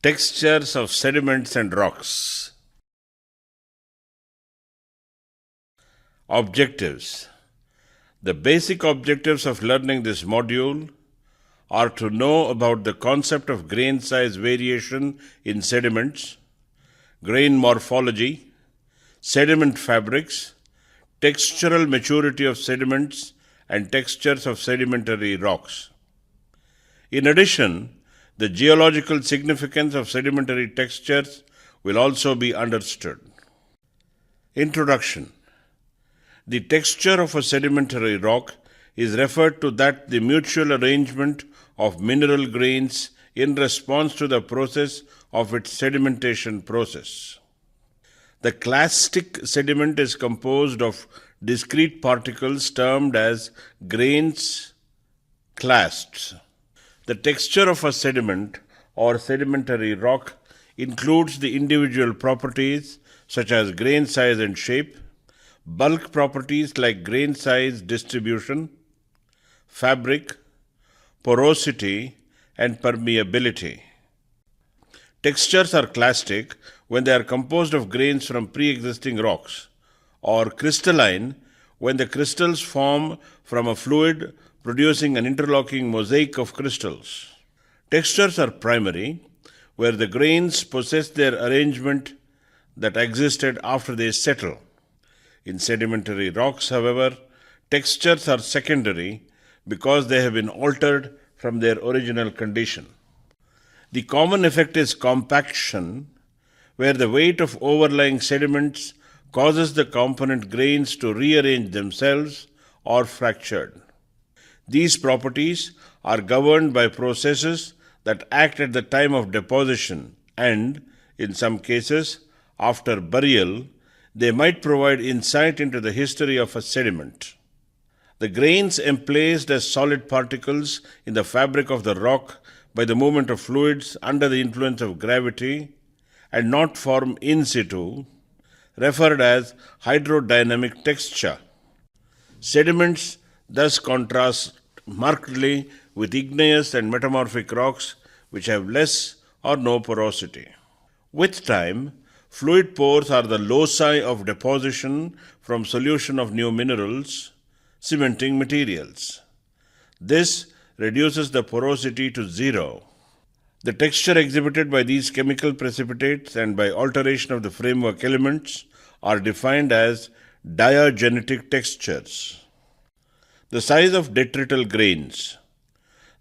Textures of sediments and rocks. Objectives. The basic objectives of learning this module are to know about the concept of grain size variation in sediments, grain morphology, sediment fabrics, textural maturity of sediments, and textures of sedimentary rocks. In addition, the geological significance of sedimentary textures will also be understood. Introduction. The texture of a sedimentary rock is referred to that the mutual arrangement of mineral grains in response to the process of its sedimentation process. The clastic sediment is composed of discrete particles termed as grains clasts. The texture of a sediment or sedimentary rock includes the individual properties such as grain size and shape, bulk properties like grain size distribution, fabric, porosity, and permeability. Textures are clastic when they are composed of grains from pre-existing rocks, or crystalline when the crystals form from a fluid producing an interlocking mosaic of crystals. Textures are primary, where the grains possess their arrangement that existed after they settle. In sedimentary rocks, however, textures are secondary because they have been altered from their original condition. The common effect is compaction, where the weight of overlying sediments causes the component grains to rearrange themselves or fractured. These properties are governed by processes that act at the time of deposition and, in some cases, after burial. They might provide insight into the history of a sediment. The grains emplaced as solid particles in the fabric of the rock by the movement of fluids under the influence of gravity and not form in situ, referred as hydrodynamic texture. Sediments thus contrast markedly with igneous and metamorphic rocks which have less or no porosity. With time, fluid pores are the loci of deposition from solution of new minerals, cementing materials. This reduces the porosity to zero. The texture exhibited by these chemical precipitates and by alteration of the framework elements are defined as diagenetic textures. The size of detrital grains.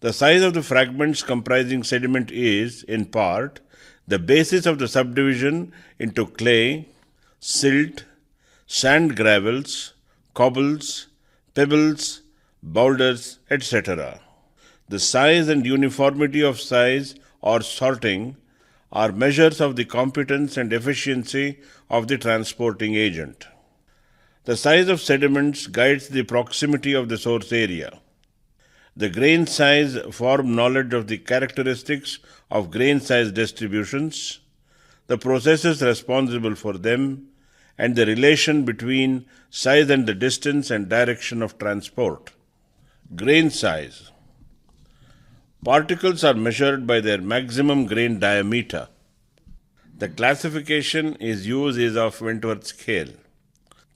The size of the fragments comprising sediment is, in part, the basis of the subdivision into clay, silt, sand gravels, cobbles, pebbles, boulders, etc. The size and uniformity of size or sorting are measures of the competence and efficiency of the transporting agent. The size of sediments guides the proximity of the source area. The grain size form knowledge of the characteristics of grain size distributions, the processes responsible for them, and the relation between size and the distance and direction of transport. Grain size. Particles are measured by their maximum grain diameter. The classification is of Wentworth scale.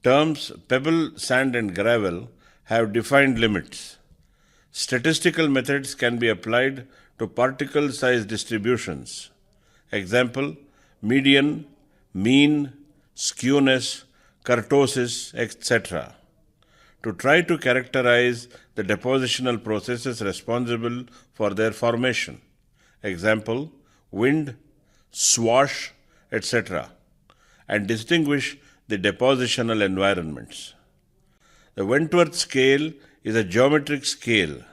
Terms pebble, sand, and gravel have defined limits. Statistical methods can be applied to particle size distributions. Example, median, mean, skewness, kurtosis, etc. To try to characterize the depositional processes responsible for their formation. Example, wind, swash, etc. and distinguish the depositional environments. The Wentworth scale is a geometric scale.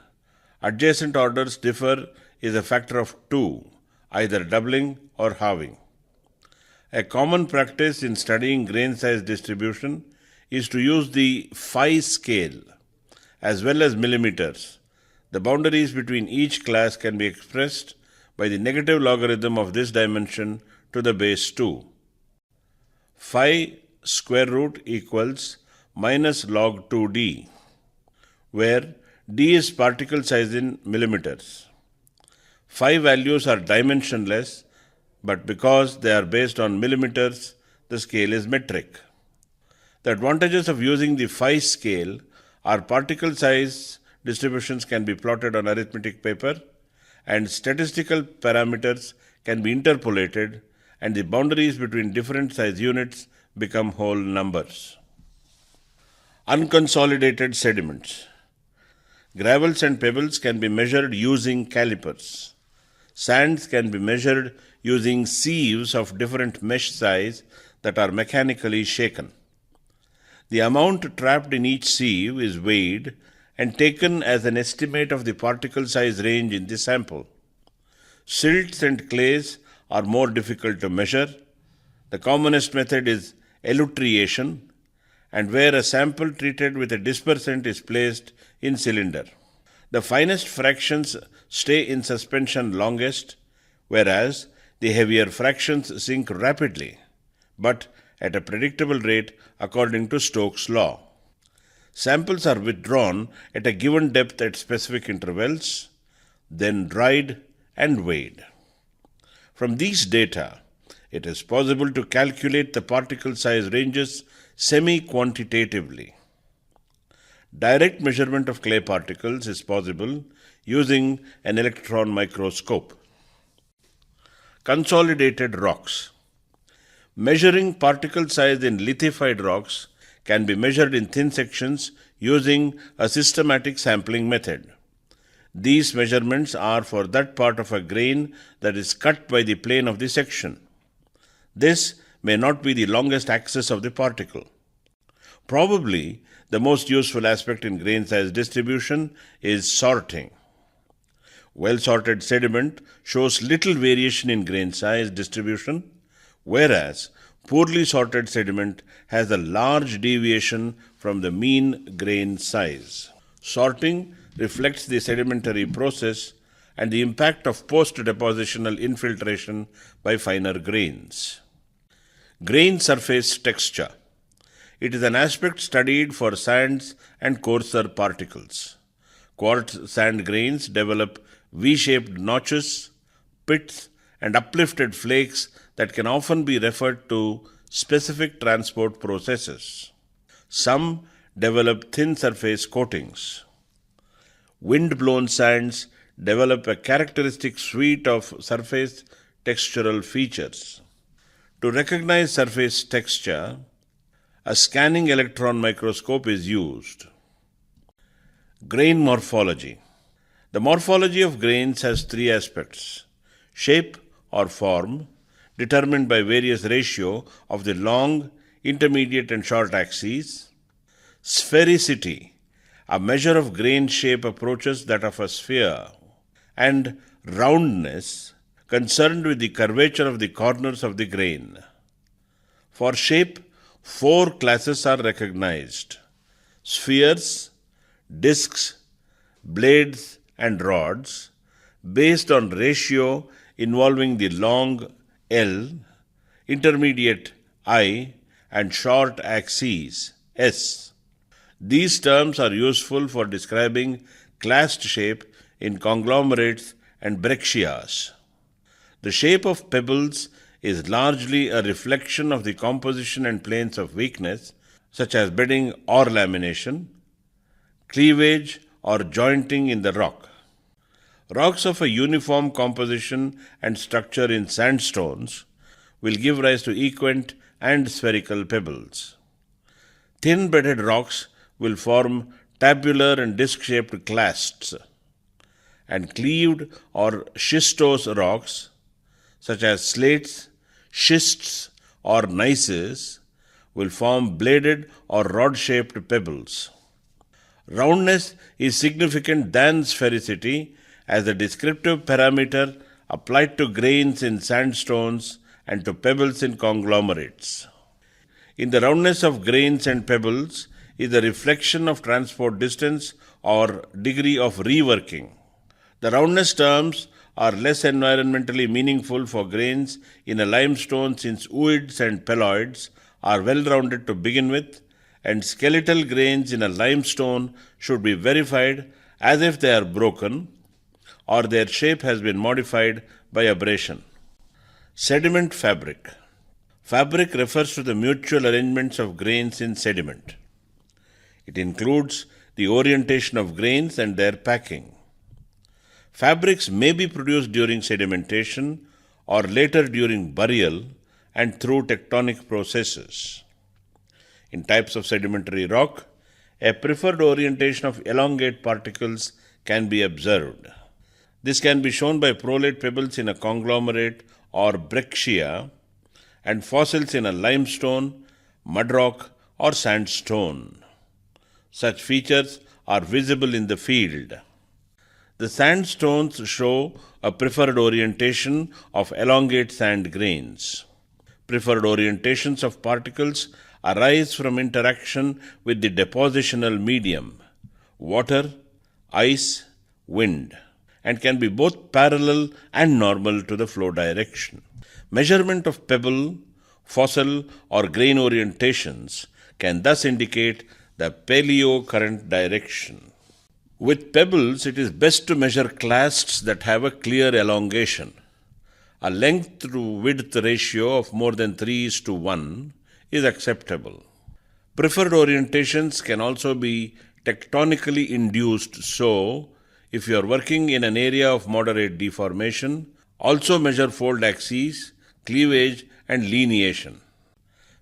Adjacent orders differ is a factor of 2, either doubling or halving. A common practice in studying grain size distribution is to use the phi scale as well as millimeters. The boundaries between each class can be expressed by the negative logarithm of this dimension to the base 2. Phi square root equals minus log 2d, where d is particle size in millimeters. Phi values are dimensionless, but because they are based on millimeters, the scale is metric. The advantages of using the phi scale are particle size distributions can be plotted on arithmetic paper, and statistical parameters can be interpolated, and the boundaries between different size units become whole numbers. Unconsolidated sediments. Gravels and pebbles can be measured using calipers. Sands can be measured using sieves of different mesh size that are mechanically shaken. The amount trapped in each sieve is weighed and taken as an estimate of the particle size range in the sample. Silts and clays are more difficult to measure. The commonest method is elutriation, and where a sample treated with a dispersant is placed in cylinder. The finest fractions stay in suspension longest, whereas the heavier fractions sink rapidly, but at a predictable rate according to Stokes' law. Samples are withdrawn at a given depth at specific intervals, then dried and weighed. From these data, it is possible to calculate the particle size ranges semi-quantitatively. Direct measurement of clay particles is possible using an electron microscope. Consolidated rocks. Measuring particle size in lithified rocks can be measured in thin sections using a systematic sampling method. These measurements are for that part of a grain that is cut by the plane of the section. This may not be the longest axis of the particle. Probably the most useful aspect in grain size distribution is sorting. Well-sorted sediment shows little variation in grain size distribution, whereas poorly sorted sediment has a large deviation from the mean grain size. Sorting reflects the sedimentary process and the impact of post-depositional infiltration by finer grains. Grain surface texture. It is an aspect studied for sands and coarser particles. Quartz sand grains develop V-shaped notches, pits, and uplifted flakes that can often be referred to specific transport processes. Some develop thin surface coatings. Wind-blown sands develop a characteristic suite of surface textural features. To recognize surface texture, a scanning electron microscope is used. Grain morphology. The morphology of grains has three aspects: shape or form, determined by various ratio of the long, intermediate and short axes; sphericity, a measure of grain shape approaches that of a sphere; and roundness, concerned with the curvature of the corners of the grain. For shape, 4 classes are recognized: spheres, discs, blades, and rods, based on ratio involving the long L, intermediate I, and short axes S. These terms are useful for describing classed shape in conglomerates and breccias. The shape of pebbles is largely a reflection of the composition and planes of weakness, such as bedding or lamination, cleavage or jointing in the rock. Rocks of a uniform composition and structure in sandstones will give rise to equant and spherical pebbles. Thin-bedded rocks will form tabular and disc-shaped clasts, and cleaved or schistose rocks, such as slates, schists, or gneisses, will form bladed or rod-shaped pebbles. Roundness is significant than sphericity as a descriptive parameter applied to grains in sandstones and to pebbles in conglomerates. In the roundness of grains and pebbles is a reflection of transport distance or degree of reworking. The roundness terms are less environmentally meaningful for grains in a limestone since ooids and pelloids are well rounded to begin with, and skeletal grains in a limestone should be verified as if they are broken or their shape has been modified by abrasion. Sediment fabric. Fabric refers to the mutual arrangements of grains in sediment. It includes the orientation of grains and their packing. Fabrics may be produced during sedimentation or later during burial and through tectonic processes. In types of sedimentary rock, a preferred orientation of elongate particles can be observed. This can be shown by prolate pebbles in a conglomerate or breccia and fossils in a limestone, mudrock, or sandstone. Such features are visible in the field. The sandstones show a preferred orientation of elongate sand grains. Preferred orientations of particles arise from interaction with the depositional medium, water, ice, wind, and can be both parallel and normal to the flow direction. Measurement of pebble, fossil, or grain orientations can thus indicate the paleo-current direction. With pebbles, it is best to measure clasts that have a clear elongation. A length to width ratio of more than 3:1 is acceptable. Preferred orientations can also be tectonically induced, so if you are working in an area of moderate deformation, also measure fold axes, cleavage, and lineation.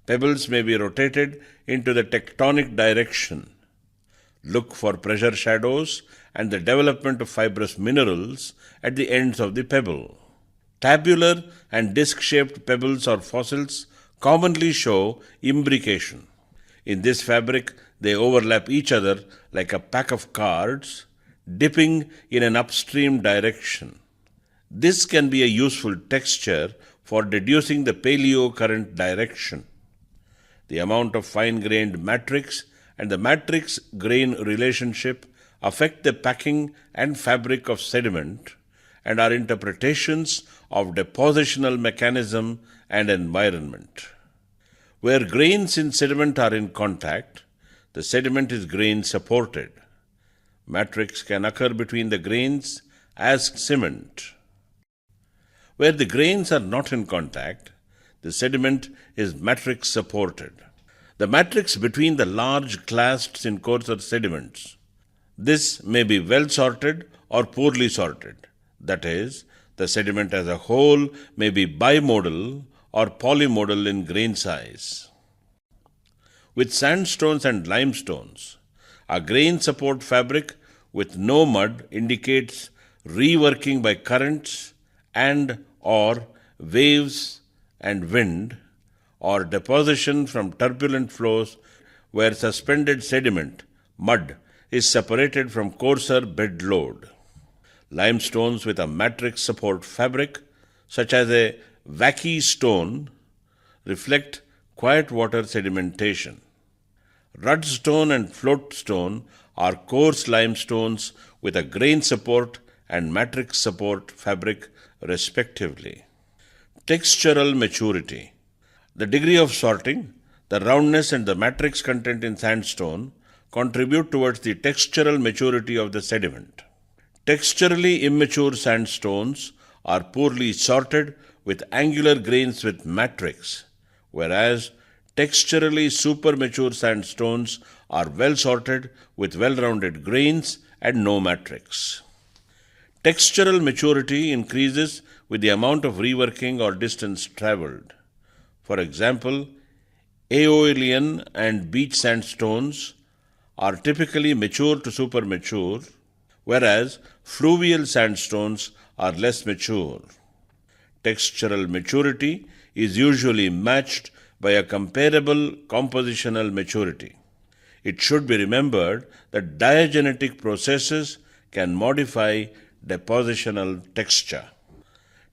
Pebbles may be rotated into the tectonic direction. Look for pressure shadows and the development of fibrous minerals at the ends of the pebble. Tabular and disc-shaped pebbles or fossils commonly show imbrication. In this fabric, they overlap each other like a pack of cards, dipping in an upstream direction. This can be a useful texture for deducing the paleo-current direction. The amount of fine-grained matrix and the matrix-grain relationship affect the packing and fabric of sediment and are interpretations of depositional mechanism and environment. Where grains in sediment are in contact, the sediment is grain supported. Matrix can occur between the grains as cement. Where the grains are not in contact, the sediment is matrix supported. The matrix between the large clasts in coarser sediments. This may be well sorted or poorly sorted. That is, the sediment as a whole may be bimodal or polymodal in grain size. With sandstones and limestones, a grain support fabric with no mud indicates reworking by currents and or waves and wind, or deposition from turbulent flows where suspended sediment, mud, is separated from coarser bed load. Limestones with a matrix support fabric, such as a wacky stone, reflect quiet water sedimentation. Rudstone and floatstone are coarse limestones with a grain support and matrix support fabric, respectively. Textural maturity. The degree of sorting, the roundness, and the matrix content in sandstone contribute towards the textural maturity of the sediment. Texturally immature sandstones are poorly sorted with angular grains with matrix, whereas texturally supermature sandstones are well sorted with well-rounded grains and no matrix. Textural maturity increases with the amount of reworking or distance traveled. For example, aeolian and beach sandstones are typically mature to supermature, whereas fluvial sandstones are less mature. Textural maturity is usually matched by a comparable compositional maturity. It should be remembered that diagenetic processes can modify depositional texture.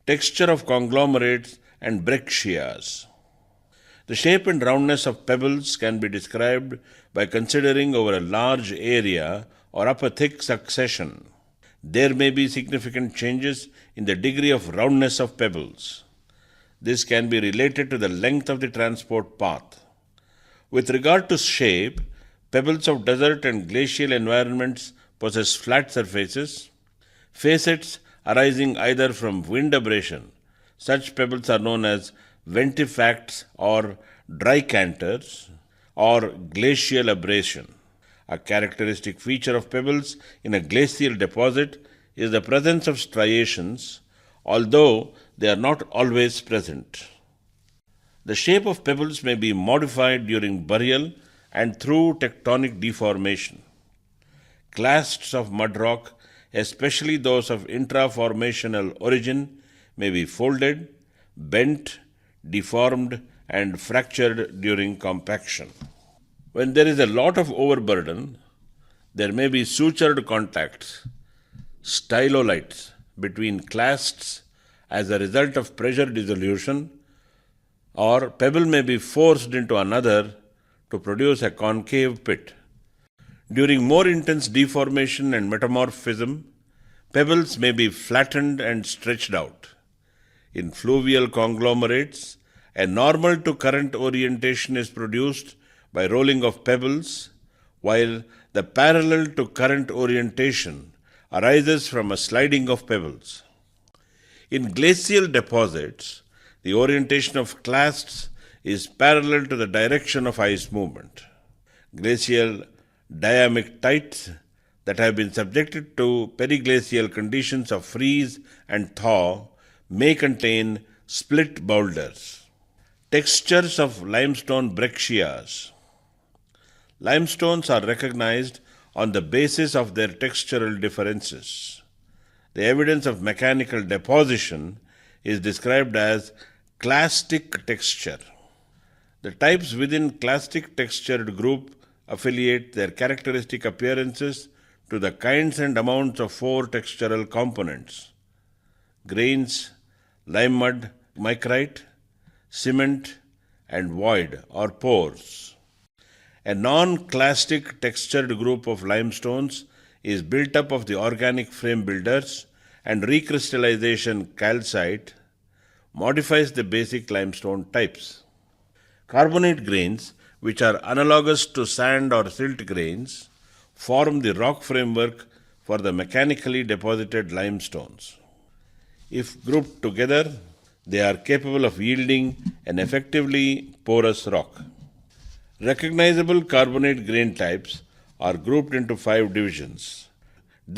Texture of conglomerates and breccias. The shape and roundness of pebbles can be described by considering over a large area or up a thick succession. There may be significant changes in the degree of roundness of pebbles. This can be related to the length of the transport path. With regard to shape, pebbles of desert and glacial environments possess flat surfaces. Facets arising either from wind abrasion, Such pebbles are known as ventifacts or dry canters or glacial abrasion. A characteristic feature of pebbles in a glacial deposit is the presence of striations, although they are not always present. The shape of pebbles may be modified during burial and through tectonic deformation. Clasts of mud rock, especially those of intraformational origin, may be folded, bent, deformed, and fractured during compaction. When there is a lot of overburden, there may be sutured contacts, stylolites, between clasts as a result of pressure dissolution, or pebble may be forced into another to produce a concave pit. During more intense deformation and metamorphism, pebbles may be flattened and stretched out. In fluvial conglomerates, a normal to current orientation is produced by rolling of pebbles, while the parallel to current orientation arises from a sliding of pebbles. In glacial deposits, the orientation of clasts is parallel to the direction of ice movement. Glacial diamictites that have been subjected to periglacial conditions of freeze and thaw may contain split boulders. Textures of limestone breccias. Limestones are recognized on the basis of their textural differences. The evidence of mechanical deposition is described as clastic texture. The types within clastic textured group affiliate their characteristic appearances to the kinds and amounts of four textural components: grains, lime mud, micrite, cement, and void or pores. A non-clastic textured group of limestones is built up of the organic frame builders, and recrystallization calcite modifies the basic limestone types. Carbonate grains, which are analogous to sand or silt grains, form the rock framework for the mechanically deposited limestones. If grouped together, they are capable of yielding an effectively porous rock. Recognizable carbonate grain types are grouped into 5 divisions: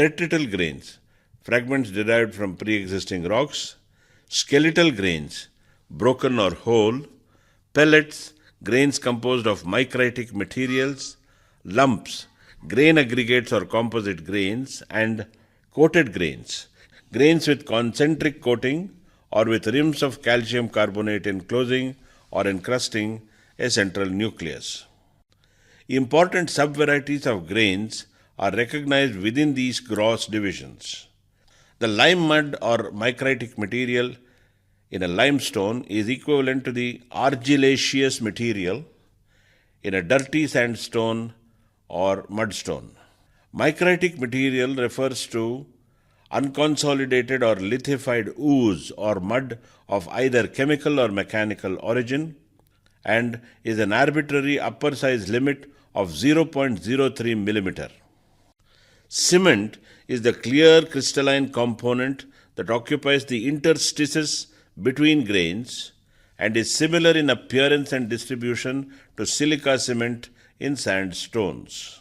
detrital grains, fragments derived from pre-existing rocks; skeletal grains, broken or whole; pellets, grains composed of micritic materials; lumps, grain aggregates or composite grains; and coated grains, grains with concentric coating or with rims of calcium carbonate enclosing or encrusting a central nucleus. Important subvarieties of grains are recognized within these gross divisions. The lime mud or micritic material in a limestone is equivalent to the argillaceous material in a dirty sandstone or mudstone. Micritic material refers to unconsolidated or lithified ooze or mud of either chemical or mechanical origin, and is an arbitrary upper size limit of 0.03 millimeter. Cement is the clear crystalline component that occupies the interstices between grains and is similar in appearance and distribution to silica cement in sandstones.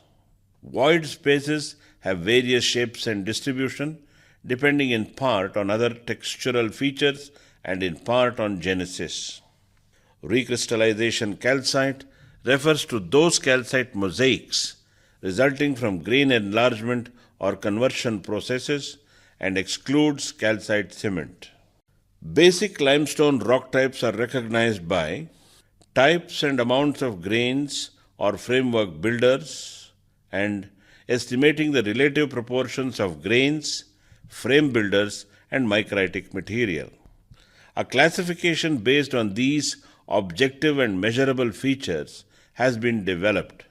Void spaces have various shapes and distribution, depending in part on other textural features and in part on genesis. Recrystallization calcite refers to those calcite mosaics resulting from grain enlargement or conversion processes and excludes calcite cement. Basic limestone rock types are recognized by types and amounts of grains or framework builders and estimating the relative proportions of grains, frame builders, and micritic material. A classification based on these objective and measurable features has been developed.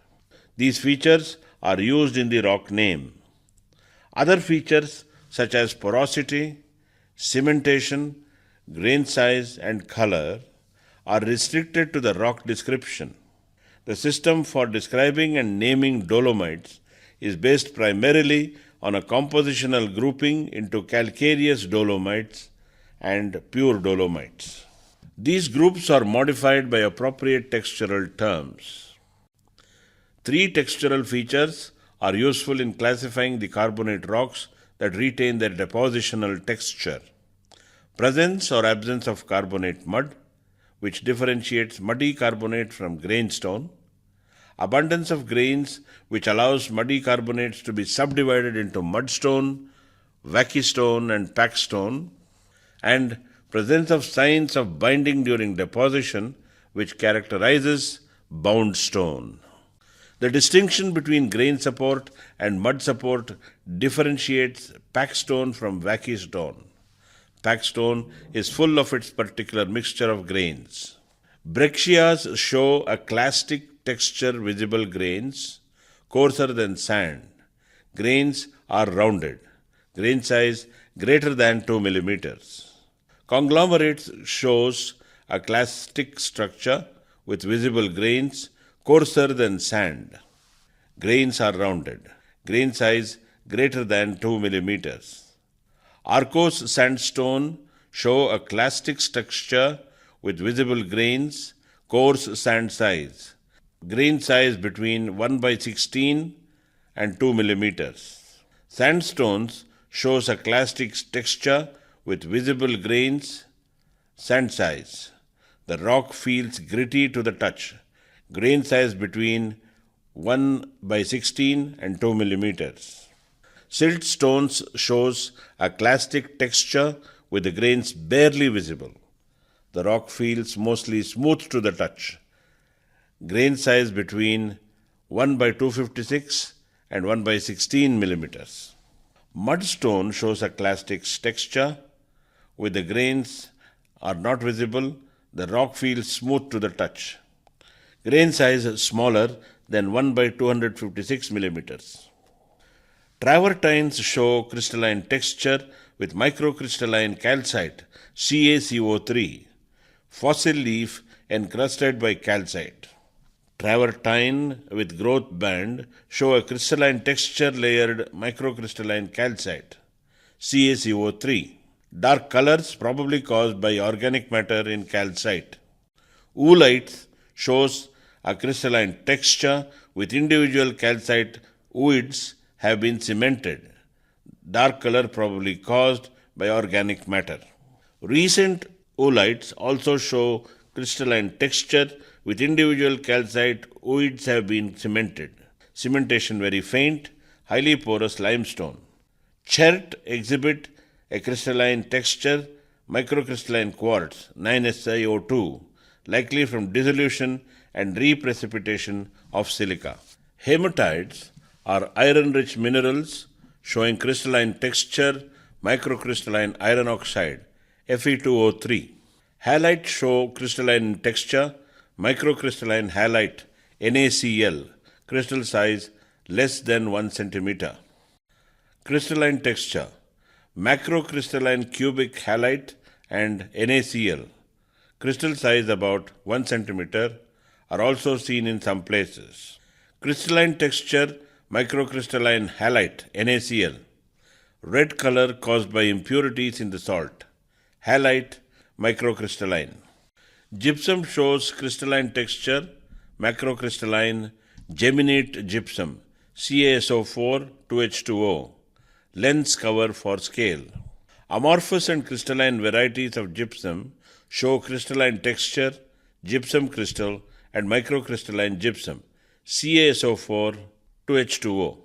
These features are used in the rock name. Other features such as porosity, cementation, grain size, and color are restricted to the rock description. The system for describing and naming dolomites is based primarily on a compositional grouping into calcareous dolomites and pure dolomites. These groups are modified by appropriate textural terms. Three textural features are useful in classifying the carbonate rocks that retain their depositional texture. Presence or absence of carbonate mud, which differentiates muddy carbonate from grainstone. Abundance of grains, which allows muddy carbonates to be subdivided into mudstone, wackeystone, and packstone. And presence of signs of binding during deposition, which characterizes bound stone. The distinction between grain support and mud support differentiates packstone from wackeystone. Packstone is full of its particular mixture of grains. Breccias show a clastic texture visible grains, coarser than sand. Grains are rounded. Grain size greater than 2 millimeters. Conglomerates shows a clastic structure with visible grains, coarser than sand. Grains are rounded. Grain size greater than 2 millimeters. Arcos sandstone show a clastic structure with visible grains, coarse sand size. Grain size between 1 by 16 and 2 millimeters. Sandstones shows a clastic texture with visible grains, sand size. The rock feels gritty to the touch. Grain size between 1 by 16 and 2 millimeters. Siltstones shows a clastic texture with the grains barely visible. The rock feels mostly smooth to the touch. Grain size between 1 by 256 and 1 by 16 millimeters. Mudstone shows a clastic texture with the grains are not visible. The rock feels smooth to the touch. Grain size smaller than 1 by 256 millimeters. Travertines show crystalline texture with microcrystalline calcite, CaCO3, fossil leaf encrusted by calcite. Travertine with growth band show a crystalline texture layered microcrystalline calcite, CaCO3. Dark colors probably caused by organic matter in calcite. Oolite shows a crystalline texture with individual calcite ooids have been cemented. Dark color probably caused by organic matter. Recent oolites also show crystalline texture with individual calcite ooids have been cemented. Cementation very faint, highly porous limestone. Chert exhibit a crystalline texture, microcrystalline quartz, 9SiO2, likely from dissolution and reprecipitation of silica. Hematites are iron-rich minerals showing crystalline texture, microcrystalline iron oxide, Fe2O3. Halites show crystalline texture, microcrystalline halite, NaCl, crystal size less than 1 centimeter. Crystalline texture, macrocrystalline cubic halite and NaCl, crystal size about 1 centimeter, are also seen in some places. Crystalline texture, microcrystalline halite, NaCl, red color caused by impurities in the salt. Halite, microcrystalline. Gypsum shows crystalline texture, macrocrystalline, geminate gypsum, CaSO4, 2H2O, lens cover for scale. Amorphous and crystalline varieties of gypsum show crystalline texture, gypsum crystal, and microcrystalline gypsum, CaSO4, 2H2O.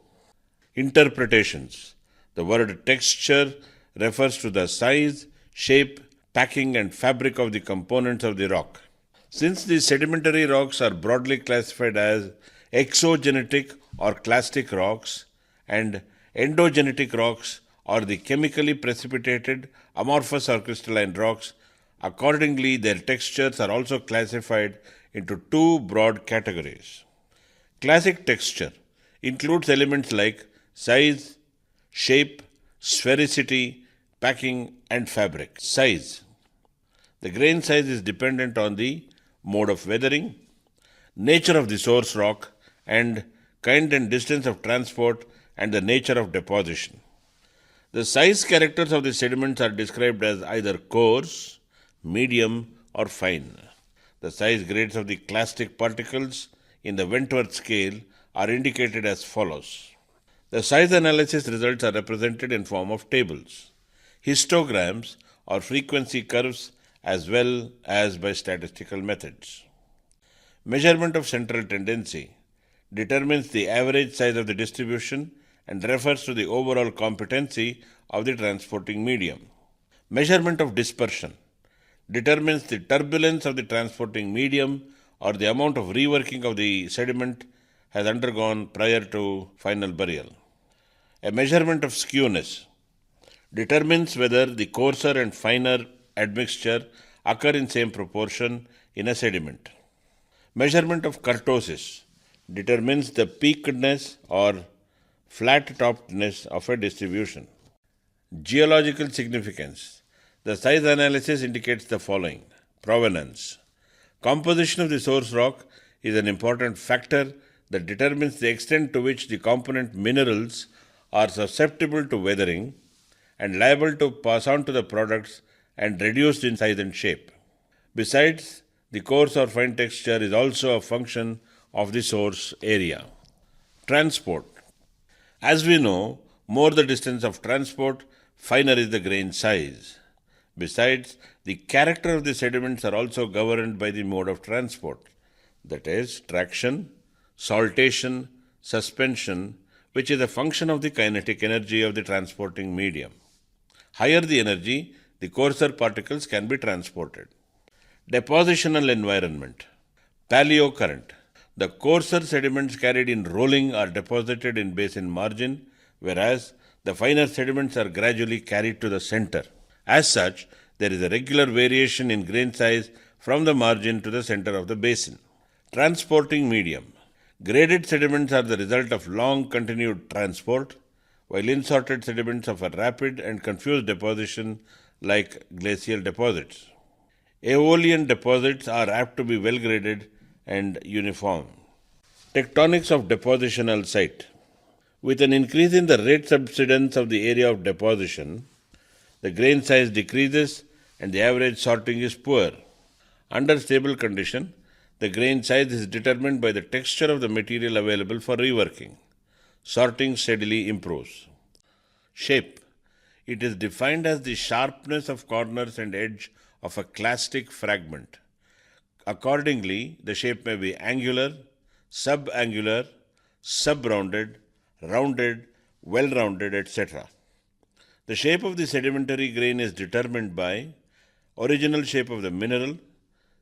Interpretations. The word texture refers to the size, shape, packing, and fabric of the components of the rock. Since these sedimentary rocks are broadly classified as exogenetic or clastic rocks and endogenetic rocks or the chemically precipitated amorphous or crystalline rocks, accordingly their textures are also classified into two broad categories. Classic texture includes elements like size, shape, sphericity, packing, and fabric. Size. The grain size is dependent on the mode of weathering, nature of the source rock, and kind and distance of transport and the nature of deposition. The size characters of the sediments are described as either coarse, medium, or fine. The size grades of the clastic particles in the Wentworth scale are indicated as follows. The size analysis results are represented in form of tables, histograms, or frequency curves, as well as by statistical methods. Measurement of central tendency determines the average size of the distribution and refers to the overall competency of the transporting medium. Measurement of dispersion determines the turbulence of the transporting medium or the amount of reworking of the sediment has undergone prior to final burial. A measurement of skewness determines whether the coarser and finer admixture occur in same proportion in a sediment. Measurement of kurtosis determines the peakedness or flat-toppedness of a distribution. Geological significance. The size analysis indicates the following. Provenance. Composition of the source rock is an important factor that determines the extent to which the component minerals are susceptible to weathering and liable to pass on to the products and reduced in size and shape. Besides, the coarse or fine texture is also a function of the source area. Transport. As we know, more the distance of transport, finer is the grain size. Besides, the character of the sediments are also governed by the mode of transport, that is, traction, saltation, suspension, which is a function of the kinetic energy of the transporting medium. Higher the energy, the coarser particles can be transported. Depositional environment. Paleocurrent. The coarser sediments carried in rolling are deposited in basin margin, whereas the finer sediments are gradually carried to the center. As such, there is a regular variation in grain size from the margin to the center of the basin. Transporting medium. Graded sediments are the result of long continued transport, while insorted sediments of a rapid and confused deposition like glacial deposits. Aeolian deposits are apt to be well graded and uniform. Tectonics of depositional site. With an increase in the rate subsidence of the area of deposition, the grain size decreases and the average sorting is poor. Under stable condition, the grain size is determined by the texture of the material available for reworking. Sorting steadily improves. Shape. It is defined as the sharpness of corners and edge of a clastic fragment. Accordingly, the shape may be angular, subangular, subrounded, rounded, well-rounded, etc. The shape of the sedimentary grain is determined by original shape of the mineral,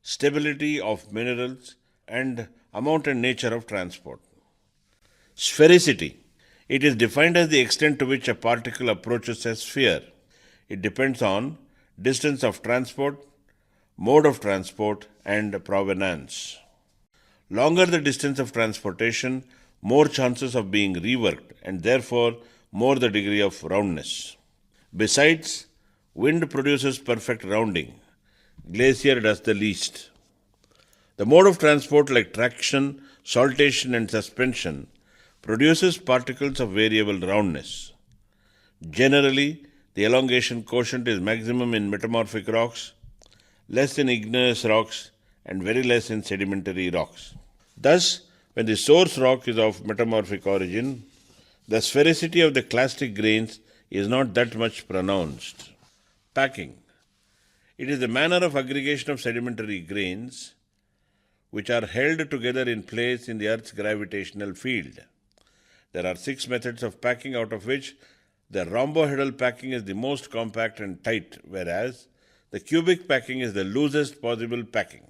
stability of minerals, and amount and nature of transport. Sphericity. It is defined as the extent to which a particle approaches a sphere. It depends on distance of transport, mode of transport, and provenance. Longer the distance of transportation, more chances of being reworked, and therefore more the degree of roundness. Besides, wind produces perfect rounding. Glacier does the least. The mode of transport like traction, saltation, and suspension produces particles of variable roundness. Generally, the elongation quotient is maximum in metamorphic rocks, less in igneous rocks, and very less in sedimentary rocks. Thus, when the source rock is of metamorphic origin, the sphericity of the clastic grains is not that much pronounced. Packing. It is the manner of aggregation of sedimentary grains which are held together in place in the Earth's gravitational field. There are 6 methods of packing, out of which the rhombohedral packing is the most compact and tight, whereas the cubic packing is the loosest possible packing.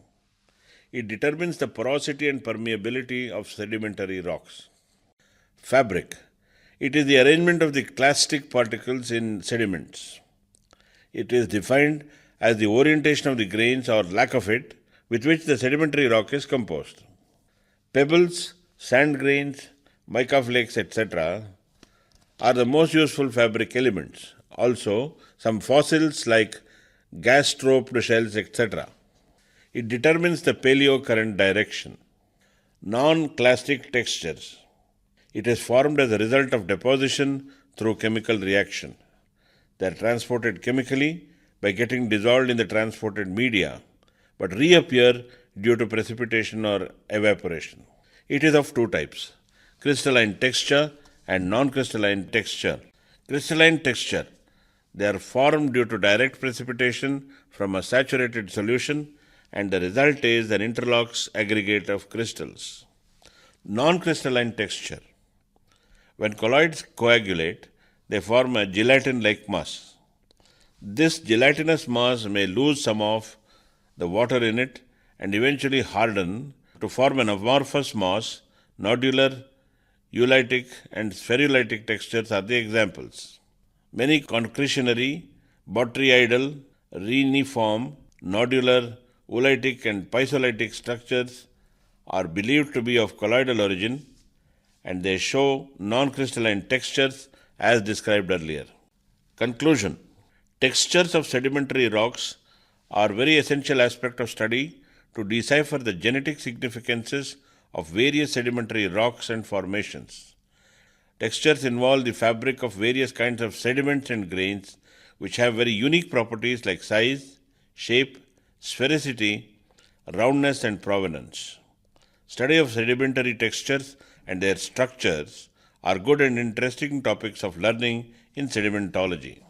It determines the porosity and permeability of sedimentary rocks. Fabric. It is the arrangement of the clastic particles in sediments. It is defined as the orientation of the grains or lack of it with which the sedimentary rock is composed. Pebbles, sand grains, mica flakes, etc. are the most useful fabric elements. Also, some fossils like gas-stroped shells, etc. It determines the paleocurrent direction. Non-clastic textures. It is formed as a result of deposition through chemical reaction. They are transported chemically by getting dissolved in the transported media, but reappear due to precipitation or evaporation. It is of two types: crystalline texture and non crystalline texture. Crystalline texture. They are formed due to direct precipitation from a saturated solution, and the result is an interlocks aggregate of crystals. Non crystalline texture. When colloids coagulate, they form a gelatin like mass. This gelatinous mass may lose some of the water in it and eventually harden to form an amorphous mass. Nodular, eulytic, and spherulitic textures are the examples. Many concretionary, botryoidal, reniform, nodular, oolitic, and pisolytic structures are believed to be of colloidal origin, and they show non-crystalline textures as described earlier. Conclusion: textures of sedimentary rocks are very essential aspect of study to decipher the genetic significances of various sedimentary rocks and formations. Textures involve the fabric of various kinds of sediments and grains which have very unique properties like size, shape, sphericity, roundness, and provenance. Study of sedimentary textures and their structures are good and interesting topics of learning in sedimentology.